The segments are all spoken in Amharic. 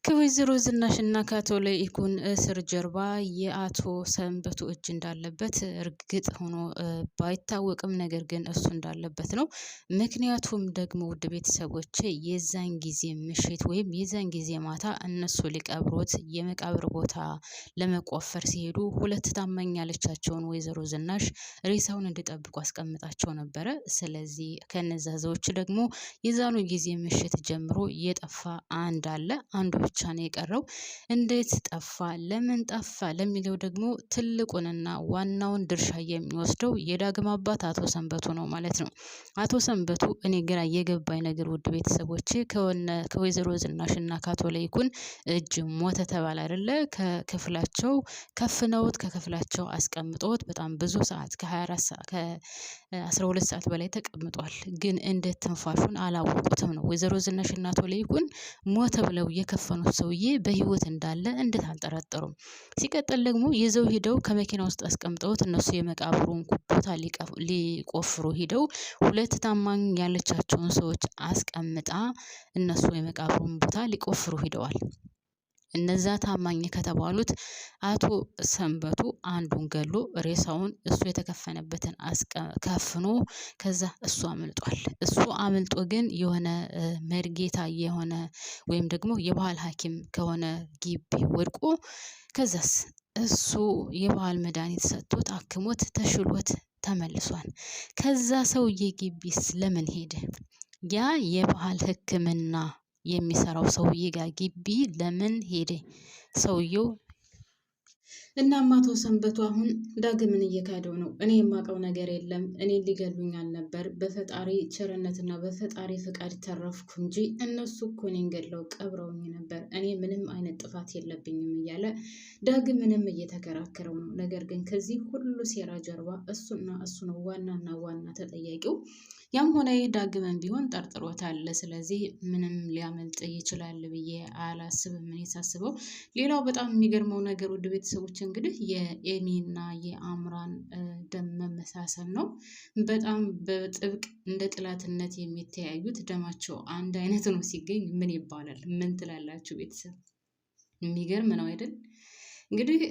ከወይዘሮ ዝናሽና ከአቶ ለይኩን እስር ጀርባ የአቶ ሰንበቱ እጅ እንዳለበት እርግጥ ሆኖ ባይታወቅም ነገር ግን እሱ እንዳለበት ነው። ምክንያቱም ደግሞ ውድ ቤተሰቦች የዛን ጊዜ ምሽት ወይም የዛን ጊዜ ማታ እነሱ ሊቀብሩት የመቃብር ቦታ ለመቆፈር ሲሄዱ ሁለት ታማኝ ያለቻቸውን ወይዘሮ ዝናሽ ሬሳውን እንዲጠብቁ አስቀምጣቸው ነበረ። ስለዚህ ከነዛ ሰዎች ደግሞ የዛኑ ጊዜ ምሽት ጀምሮ የጠፋ አንድ አለ። አንዱ ብቻ ነው የቀረው። እንዴት ጠፋ? ለምን ጠፋ? ለሚለው ደግሞ ትልቁንና ዋናውን ድርሻ የሚወስደው የዳግም አባት አቶ ሰንበቱ ነው ማለት ነው። አቶ ሰንበቱ እኔ ግራ የገባኝ ነገር ውድ ቤተሰቦቼ ከወይዘሮ ዝናሽና ከአቶ ለይኩን እጅ ሞተ ተባለ አይደለ? ከክፍላቸው ከፍነውት ከክፍላቸው አስቀምጠውት በጣም ብዙ ሰዓት ከ24 ሰዓት ከ12 ሰዓት በላይ ተቀምጧል። ግን እንዴት ትንፋሹን አላወቁትም ነው። ወይዘሮ ዝናሽና አቶ ለይኩን ሞተ ብለው የከፈኑት ሰውዬ በህይወት እንዳለ እንዴት አልጠረጠሩም? ሲቀጥል ደግሞ ይዘው ሄደው ከመኪና ውስጥ አስቀምጠውት እነሱ የመቃብሩን ቦታ ሊቆፍሩ ሄደው ሁለት ታማኝ ያለቻቸውን ሰዎች አስቀምጣ እነሱ የመቃብሩን ቦታ ሊቆፍሩ ሄደዋል። እነዛ ታማኝ ከተባሉት አቶ ሰንበቱ አንዱን ገሎ ሬሳውን እሱ የተከፈነበትን ከፍኖ ከዛ እሱ አምልጧል። እሱ አምልጦ ግን የሆነ መርጌታ የሆነ ወይም ደግሞ የባህል ሐኪም ከሆነ ግቢ ወድቆ ከዛስ እሱ የባህል መድኃኒት ሰጥቶት አክሞት ተሽሎት ተመልሷል። ከዛ ሰውዬ ግቢስ ለምን ሄደ? ያ የባህል ሕክምና የሚሰራው ሰውዬ ጋር ግቢ ለምን ሄደ ሰውየው? እናም አቶ ሰንበቱ አሁን ዳግምን እየካደው ነው። እኔ የማውቀው ነገር የለም፣ እኔን ሊገሉኝ አልነበር፣ በፈጣሪ ቸርነትና በፈጣሪ ፍቃድ ተረፍኩ እንጂ እነሱ እኮ እኔን ገድለው ቀብረውኝ ነበር፣ እኔ ምንም አይነት ጥፋት የለብኝም እያለ ዳግምንም እየተከራከረው ነው። ነገር ግን ከዚህ ሁሉ ሴራ ጀርባ እሱና እሱ ነው ዋናና ዋና ተጠያቂው። ያም ሆነ ይህ ዳግምን ቢሆን ጠርጥሮታል። ስለዚህ ምንም ሊያመልጥ ይችላል ብዬ አላስብም። እኔ ሳስበው ሌላው በጣም የሚገርመው ነገር ውድ ቤተሰቦች እንግዲህ የኤሚና የአምራን ደም መመሳሰል ነው። በጣም በጥብቅ እንደ ጥላትነት የሚተያዩት ደማቸው አንድ አይነት ነው ሲገኝ ምን ይባላል? ምን ትላላችሁ ቤተሰብ? የሚገርም ነው አይደል? እንግዲህ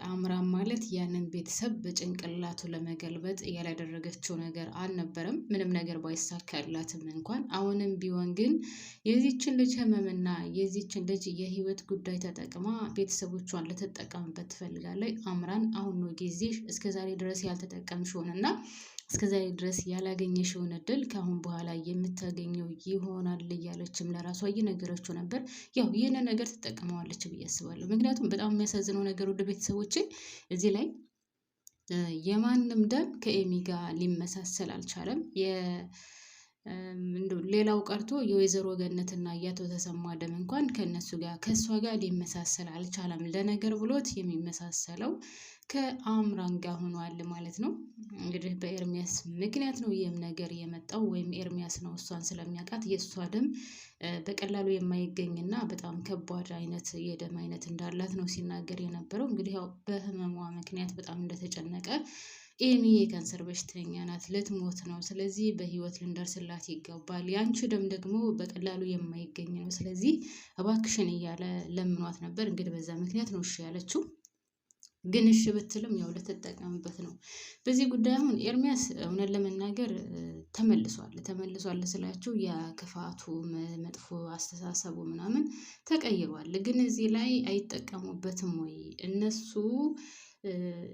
አምራን ማለት ያንን ቤተሰብ በጭንቅላቱ ለመገልበጥ ያላደረገችው ነገር አልነበረም። ምንም ነገር ባይሳካላትም እንኳን አሁንም ቢሆን ግን የዚችን ልጅ ህመምና የዚችን ልጅ የህይወት ጉዳይ ተጠቅማ ቤተሰቦቿን ልትጠቀምበት ትፈልጋለች። አምራን አሁን ነው ጊዜሽ፣ እስከዛሬ ድረስ ያልተጠቀምሽውንና እስከዛሬ ድረስ ያላገኘሽውን እድል ከአሁን በኋላ የምታገኘው ይሆናል እያለችም ለራሷ እየነገረችው ነበር። ያው ይህንን ነገር ትጠቀመዋለች ብዬ አስባለሁ። ምክንያቱም በጣም የሚያሳዝነው ነገር ወደ ቤተሰቦቼ እዚህ ላይ የማንም ደም ከኤሚ ጋር ሊመሳሰል አልቻለም። ሌላው ቀርቶ የወይዘሮ ገነትና የአቶ ተሰማ ደም እንኳን ከነሱ ጋር ከእሷ ጋር ሊመሳሰል አልቻለም። ለነገር ብሎት የሚመሳሰለው ከአምራን ጋር ሆኗል ማለት ነው። እንግዲህ በኤርሚያስ ምክንያት ነው ይህም ነገር የመጣው፣ ወይም ኤርሚያስ ነው እሷን ስለሚያውቃት የእሷ ደም በቀላሉ የማይገኝና በጣም ከባድ አይነት የደም አይነት እንዳላት ነው ሲናገር የነበረው። እንግዲህ ያው በህመሟ ምክንያት በጣም እንደተጨነቀ ኤሚ የካንሰር በሽተኛ ናት፣ ልትሞት ነው። ስለዚህ በህይወት ልንደርስላት ይገባል። ያንቺ ደም ደግሞ በቀላሉ የማይገኝ ነው። ስለዚህ እባክሽን እያለ ለምኗት ነበር። እንግዲህ በዛ ምክንያት ነው እሺ ያለችው። ግን እሺ ብትልም ያው ልትጠቀምበት ነው። በዚህ ጉዳይ አሁን ኤርሚያስ እውነት ለመናገር ተመልሷል ስላችሁ የክፋቱ መጥፎ አስተሳሰቡ ምናምን ተቀይሯል። ግን እዚህ ላይ አይጠቀሙበትም ወይ እነሱ?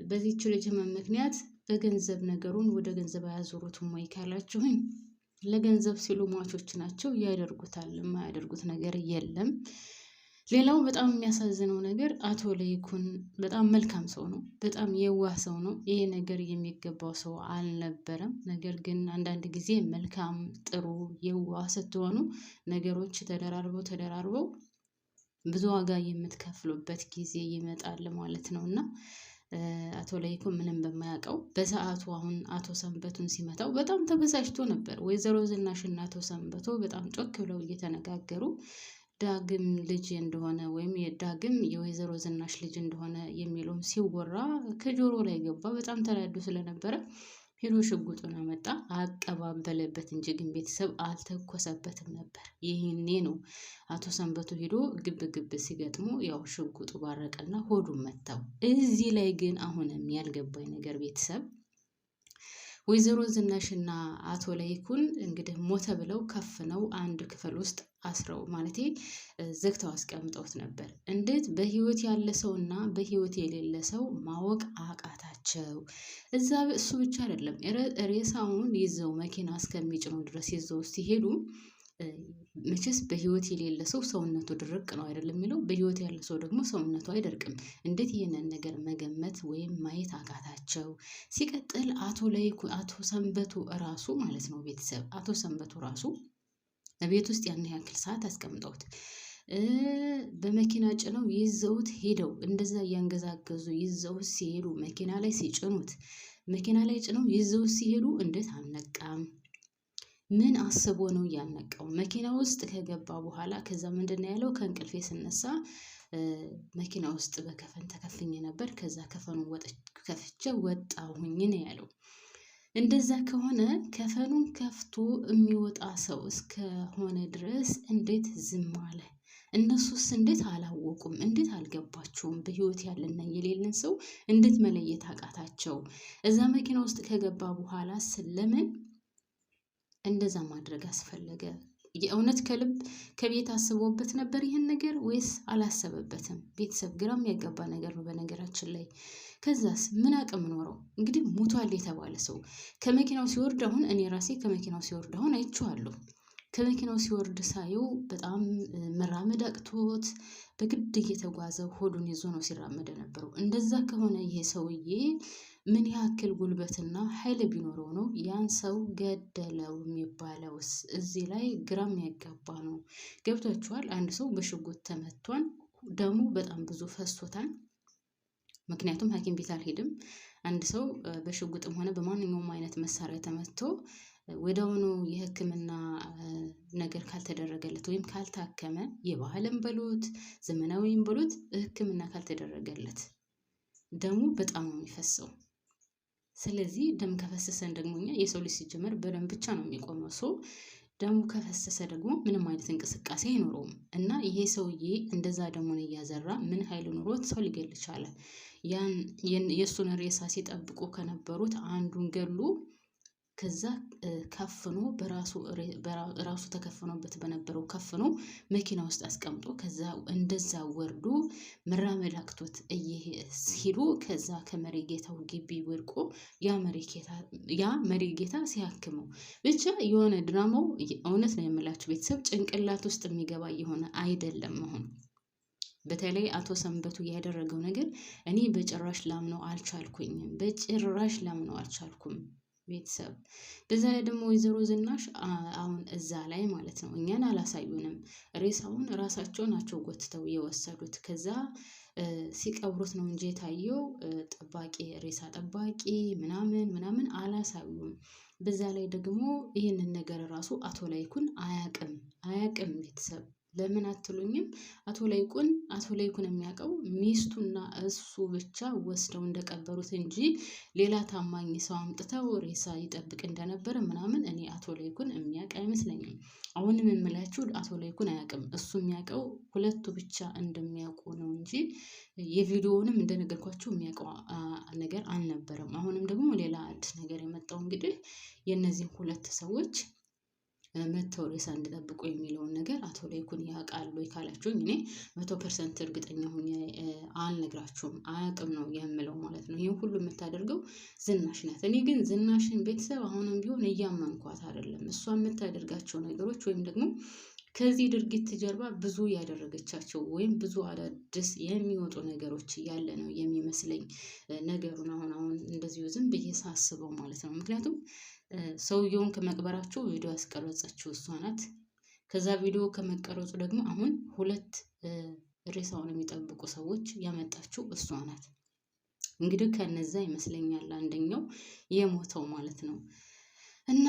በዚህች ልጅ ህመም ምክንያት በገንዘብ ነገሩን ወደ ገንዘብ አያዞሩትም ወይ ካላችሁኝ፣ ለገንዘብ ሲሉ ሟቾች ናቸው፣ ያደርጉታል። የማያደርጉት ነገር የለም። ሌላው በጣም የሚያሳዝነው ነገር አቶ ለይኩን በጣም መልካም ሰው ነው፣ በጣም የዋህ ሰው ነው። ይሄ ነገር የሚገባው ሰው አልነበረም። ነገር ግን አንዳንድ ጊዜ መልካም፣ ጥሩ፣ የዋህ ስትሆኑ ነገሮች ተደራርበው ብዙ ዋጋ የምትከፍሉበት ጊዜ ይመጣል ማለት ነው። እና አቶ ለይኩን ምንም በማያውቀው በሰዓቱ አሁን አቶ ሰንበቱን ሲመታው በጣም ተበሳጭቶ ነበር። ወይዘሮ ዝናሽና አቶ ሰንበቱ በጣም ጮክ ብለው እየተነጋገሩ ዳግም ልጅ እንደሆነ ወይም የዳግም የወይዘሮ ዝናሽ ልጅ እንደሆነ የሚለውም ሲወራ ከጆሮ ላይ ገባ። በጣም ተናዶ ስለነበረ ሄዶ ሽጉጡን አመጣ አቀባበለበት እንጂ ግን ቤተሰብ አልተኮሰበትም ነበር። ይህኔ ነው አቶ ሰንበቱ ሄዶ ግብ ግብ ሲገጥሙ ያው ሽጉጡ ባረቀና ሆዱን መታው። እዚህ ላይ ግን አሁንም ያልገባኝ ነገር ቤተሰብ ወይዘሮ ዝናሽና አቶ ላይኩን እንግዲህ ሞተ ብለው ከፍነው አንድ ክፍል ውስጥ አስረው ማለቴ ዘግተው አስቀምጠውት ነበር። እንዴት በህይወት ያለ ሰውና በህይወት የሌለ ሰው ማወቅ አቃታቸው? እዛ እሱ ብቻ አይደለም ሬሳውን ይዘው መኪና እስከሚጭኑ ድረስ ይዘው ሲሄዱ መቼስ በህይወት የሌለ ሰው ሰውነቱ ድርቅ ነው አይደለም የሚለው። በህይወት ያለ ሰው ደግሞ ሰውነቱ አይደርቅም። እንዴት ይህንን ነገር መገመት ወይም ማየት አቃታቸው? ሲቀጥል አቶ ሰንበቱ ራሱ ማለት ነው ቤተሰብ አቶ ሰንበቱ ራሱ ቤት ውስጥ ያን ያክል ሰዓት አስቀምጠውት በመኪና ጭነው ይዘውት ሄደው እንደዛ እያንገዛገዙ ይዘውት ሲሄዱ መኪና ላይ ሲጭኑት መኪና ላይ ጭነው ይዘውት ሲሄዱ እንዴት አልነቃም? ምን አስቦ ነው ያልነቃው? መኪና ውስጥ ከገባ በኋላ ከዛ ምንድነው ያለው? ከእንቅልፌ ስነሳ መኪና ውስጥ በከፈን ተከፍኜ ነበር። ከዛ ከፈኑን ከፍቼ ወጣሁኝ ነው ያለው። እንደዛ ከሆነ ከፈኑን ከፍቶ የሚወጣ ሰው እስከሆነ ድረስ እንዴት ዝም አለ? እነሱስ እንዴት አላወቁም? እንዴት አልገባቸውም? በህይወት ያለና የሌለን ሰው እንዴት መለየት አቃታቸው? እዛ መኪና ውስጥ ከገባ በኋላ ስለምን እንደዛ ማድረግ አስፈለገ? የእውነት ከልብ ከቤት አስቦበት ነበር ይህን ነገር ወይስ አላሰበበትም? ቤተሰብ ግራም ያጋባ ነገር ነው በነገራችን ላይ። ከዛስ ምን አቅም ኖረው? እንግዲህ ሙቷል የተባለ ሰው ከመኪናው ሲወርድ አሁን እኔ ራሴ ከመኪናው ሲወርድ አሁን አይቼዋለሁ። ከመኪናው ሲወርድ ሳየው በጣም መራመድ አቅቶት በግድ እየተጓዘ ሆዱን ይዞ ነው ሲራመድ የነበረው። እንደዛ ከሆነ ይሄ ሰውዬ ምን ያክል ጉልበትና ኃይል ቢኖረው ነው ያን ሰው ገደለው የሚባለውስ? እዚህ ላይ ግራም ያጋባ ነው። ገብቷችኋል? አንድ ሰው በሽጉጥ ተመቷን፣ ደሙ በጣም ብዙ ፈሶታል። ምክንያቱም ሐኪም ቤት አልሄድም። አንድ ሰው በሽጉጥም ሆነ በማንኛውም አይነት መሳሪያ ተመቶ ወዲያውኑ የሕክምና ነገር ካልተደረገለት ወይም ካልታከመ የባህልም በሉት ዘመናዊም በሉት ሕክምና ካልተደረገለት ደሙ በጣም ነው የሚፈሰው። ስለዚህ ደም ከፈሰሰን ደግሞ እኛ የሰው ልጅ ሲጀመር በደም ብቻ ነው የሚቆመው። ሰው ደሙ ከፈሰሰ ደግሞ ምንም አይነት እንቅስቃሴ አይኖረውም። እና ይሄ ሰውዬ እንደዛ ደሙን እያዘራ ምን ኃይል ኑሮት ሰው ሊገል ቻለ? ያን የእሱን ሬሳ ሲጠብቁ ከነበሩት አንዱን ገሉ። ከዛ ከፍኖ በራሱ ተከፍኖበት በነበረው ከፍኖ መኪና ውስጥ አስቀምጦ ከዛ እንደዛ ወርዶ መራመድ አቅቶት ሄዶ ከዛ ከመሪ ጌታው ግቢ ወድቆ ያ መሪ ጌታ ሲያክመው ብቻ የሆነ ድራማው እውነት ነው የምላችሁ ቤተሰብ ጭንቅላት ውስጥ የሚገባ የሆነ አይደለም። አሁን በተለይ አቶ ሰንበቱ ያደረገው ነገር እኔ በጭራሽ ላምነው አልቻልኩም። ቤተሰብ በዛ ላይ ደግሞ ወይዘሮ ዝናሽ አሁን እዛ ላይ ማለት ነው እኛን አላሳዩንም። ሬሳውን ራሳቸው ናቸው ጎትተው የወሰዱት። ከዛ ሲቀብሩት ነው እንጂ የታየው ጠባቂ ሬሳ ጠባቂ ምናምን አላሳዩም። በዛ ላይ ደግሞ ይህንን ነገር ራሱ አቶ ላይኩን አያቅም ቤተሰብ ለምን አትሉኝም? አቶ ላይኩን የሚያውቀው ሚስቱና እሱ ብቻ ወስደው እንደቀበሩት እንጂ ሌላ ታማኝ ሰው አምጥተው ሬሳ ይጠብቅ እንደነበረ ምናምን እኔ አቶ ላይኩን የሚያውቅ አይመስለኝም። አሁንም የምላችሁ አቶ ላይኩን አያውቅም። እሱ የሚያውቀው ሁለቱ ብቻ እንደሚያውቁ ነው እንጂ የቪዲዮውንም እንደነገርኳችሁ የሚያውቀው ነገር አልነበረም። አሁንም ደግሞ ሌላ አዲስ ነገር የመጣው እንግዲህ የእነዚህ ሁለት ሰዎች መተው ሬሳ እንዲጠብቁ የሚለውን ነገር አቶ ላይኩን ያውቃሉ ወይ ካላችሁኝ እኔ 100% እርግጠኛ ሆኜ አልነግራችሁም። አያውቅም ነው የምለው ማለት ነው። ይሄን ሁሉ የምታደርገው ዝናሽ ናት። እኔ ግን ዝናሽን ቤተሰብ አሁንም ቢሆን እያመንኳት አይደለም። እሷ የምታደርጋቸው ነገሮች ወይም ደግሞ ከዚህ ድርጊት ጀርባ ብዙ ያደረገቻቸው ወይም ብዙ አዳዲስ የሚወጡ ነገሮች ያለ ነው የሚመስለኝ ነገሩን አሁን እንደዚሁ ዝም ብዬ ሳስበው ማለት ነው። ምክንያቱም ሰውየውን ከመቅበራቸው ቪዲዮ ያስቀረጸችው እሷ ናት። ከዛ ቪዲዮ ከመቀረጹ ደግሞ አሁን ሁለት ሬሳውን የሚጠብቁ ሰዎች ያመጣችው እሷ ናት። እንግዲህ ከነዛ ይመስለኛል አንደኛው የሞተው ማለት ነው። እና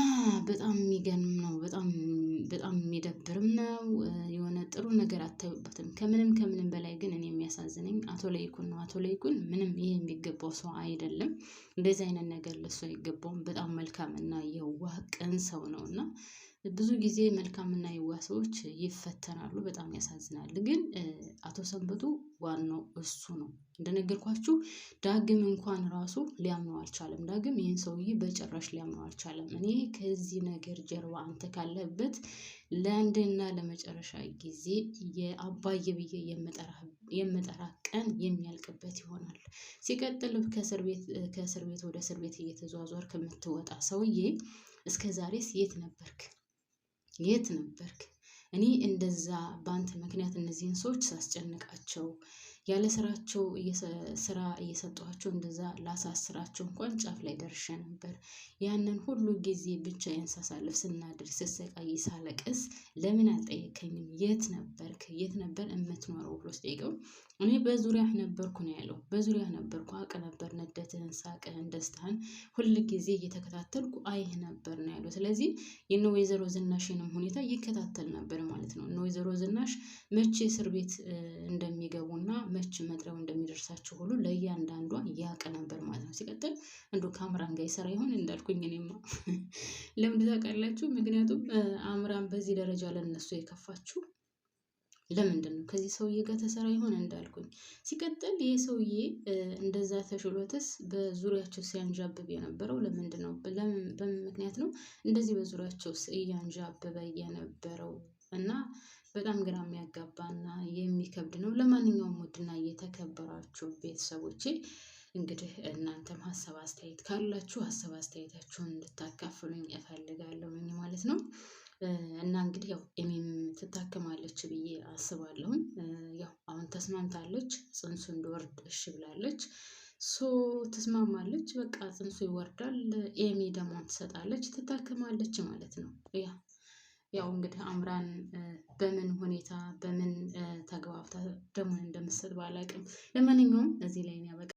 በጣም የሚገርም ነው። በጣም የሚደብርም ነው። የሆነ ጥሩ ነገር አታዩበትም። ከምንም በላይ ግን እኔ የሚያሳዝነኝ አቶ ለይኩን ነው። አቶ ለይኩን ምንም ይሄ የሚገባው ሰው አይደለም። እንደዚህ አይነት ነገር ለሱ አይገባውም። በጣም መልካም እና የዋህ ቅን ሰው ነው እና ብዙ ጊዜ መልካምና የዋህ ሰዎች ይፈተናሉ። በጣም ያሳዝናል። ግን አቶ ሰንበቱ ዋናው እሱ ነው። እንደነገርኳችሁ ዳግም እንኳን ራሱ ሊያምነው አልቻለም። ዳግም ይህን ሰውዬ በጭራሽ ሊያምነው አልቻለም። እኔ ከዚህ ነገር ጀርባ አንተ ካለህበት ለአንድና ለመጨረሻ ጊዜ የአባዬ ብዬ የምጠራ ቀን የሚያልቅበት ይሆናል። ሲቀጥል ከእስር ቤት ወደ እስር ቤት እየተዟዟር ከምትወጣ ሰውዬ እስከ ዛሬስ የት ነበርክ? የት ነበርክ? እኔ እንደዛ በአንተ ምክንያት እነዚህን ሰዎች ሳስጨንቃቸው ያለ ስራቸው ስራ እየሰጧቸው እንደዛ ላሳስራቸው እንኳን ጫፍ ላይ ደርሼ ነበር። ያንን ሁሉ ጊዜ ብቻዬን ሳሳልፍ ስናድር ስሰቃይ ሳለቅስ ለምን አልጠየከኝም? የት ነበርክ? የት ነበር የምትኖረው ብሎ ሲጠይቀው እኔ በዙሪያህ ነበርኩ ነው ያለው። በዙሪያህ ነበርኩ፣ አውቅ ነበር ንዴትህን፣ ሳቅህን፣ ደስታህን ሁል ጊዜ እየተከታተልኩ አይህ ነበር ነው ያለው። ስለዚህ የነ ወይዘሮ ዝናሽንም ሁኔታ ይከታተል ነበር ማለት ነው። እነ ወይዘሮ ዝናሽ መቼ እስር ቤት እንደሚገቡና መቼ መጥሪያው እንደሚደርሳቸው ሁሉ ለእያንዳንዷ ያውቅ ነበር ማለት ነው። ሲቀጥል እንደው ከአምራን ጋር ይሰራ ይሆን እንዳልኩኝ እኔማ ለምን ታውቃላችሁ? ምክንያቱም አምራን በዚህ ደረጃ ለነሱ የከፋችሁ ለምንድን ነው? ከዚህ ሰውዬ ጋር ተሰራ ይሆን እንዳልኩኝ። ሲቀጥል ይህ ሰውዬ እንደዛ ተሽሎትስ በዙሪያቸው ሲያንዣብብ የነበረው ለምንድን ነው? በምን ምክንያት ነው እንደዚህ በዙሪያቸው እያንዣበበ የነበረው? እና በጣም ግራ የሚያጋባና የሚከብድ ነው። ለማንኛውም ውድና እየተከበራችሁ ቤተሰቦቼ እንግዲህ እናንተም ሀሳብ አስተያየት ካላችሁ ሀሳብ አስተያየታችሁን እንድታካፍሉኝ እፈልጋለሁኝ ማለት ነው። እና እንግዲህ ያው ኤሚም ትታከማለች ብዬ አስባለሁኝ። ያው አሁን ተስማምታለች፣ ጽንሱ እንዲወርድ እሺ ብላለች። ሶ ትስማማለች፣ በቃ ጽንሱ ይወርዳል፣ ኤሚ ደግሞ ትሰጣለች፣ ትታከማለች ማለት ነው። ያው እንግዲህ አምራን በምን ሁኔታ በምን ተግባብታ ደግሞ እንደምትሰጥ ባላቅም፣ ለማንኛውም እዚህ ላይ ነው ያበቃ።